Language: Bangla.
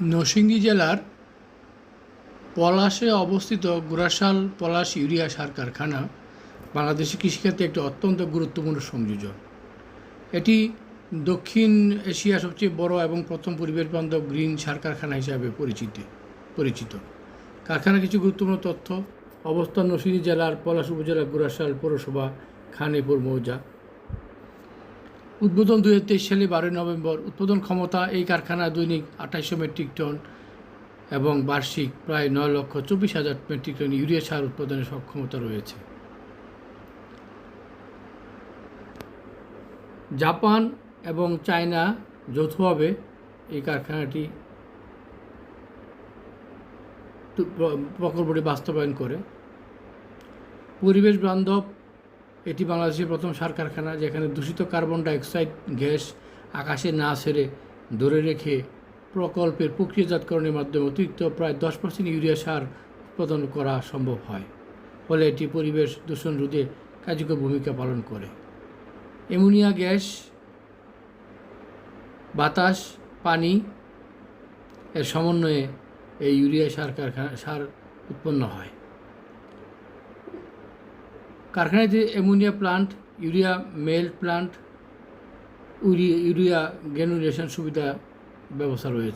নরসিংদী জেলার পলাশে অবস্থিত গুরাশাল পলাশ ইউরিয়া সার কারখানা বাংলাদেশের কৃষিখাতে একটি অত্যন্ত গুরুত্বপূর্ণ সংযোজন। এটি দক্ষিণ এশিয়ার সবচেয়ে বড় এবং প্রথম পরিবেশ বান্ধব গ্রিন সার কারখানা হিসাবে পরিচিত। কারখানার কিছু গুরুত্বপূর্ণ তথ্য: অবস্থান নরসিংদী জেলার পলাশ উপজেলার গুরাশাল পৌরসভা, খানেপুর মৌজা। উদ্বোধন 2023 সালে 12 নভেম্বর। উৎপাদন ক্ষমতা এই কারখানা দৈনিক 2800 মেট্রিক টন এবং বার্ষিক প্রায় 9,24,000 মেট্রিক টন ইউরিয়া সার উৎপাদনের সক্ষমতা রয়েছে। জাপান এবং চায়না যৌথভাবে এই কারখানাটি প্রকল্পটি বাস্তবায়ন করে। পরিবেশ বান্ধব এটি বাংলাদেশের প্রথম সার কারখানা যেখানে দূষিত কার্বন ডাইঅক্সাইড গ্যাস আকাশে না ছেড়ে ধরে রেখে প্রকল্পের প্রক্রিয়াজাতকরণের মাধ্যমে অতিরিক্ত প্রায় 10% ইউরিয়া সার উৎপাদন করা সম্ভব হয়। ফলে এটি পরিবেশ দূষণ রোধে কার্যকর ভূমিকা পালন করে। অ্যামোনিয়া গ্যাস, বাতাস, পানি এর সমন্বয়ে এই ইউরিয়া সার উৎপন্ন হয়। কারখানাতে ammonia plant, urea melt plant, urea granulation সুবিধা ব্যবস্থা রয়েছে।